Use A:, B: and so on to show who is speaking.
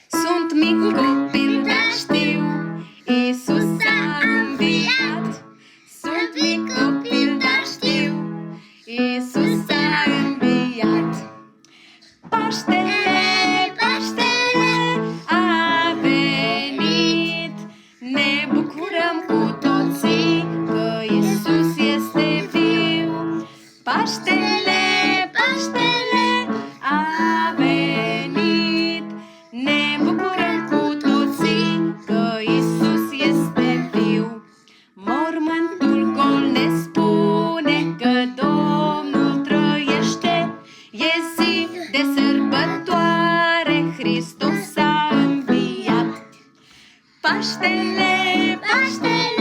A: Sunt mic copil, dar știu, Iisus a înviat. Sunt mic copil, dar știu, Iisus a înviat. Paștele, Paștele a venit, ne bucurăm cu toții că Iisus este viu. Paștele, Paștele a venit, ne bucurăm cu toții că Iisus este viu. Mormântul gol ne spune că Domnul trăiește, e zi de sărbătoare, Hristos a înviat. Paștele, Paștele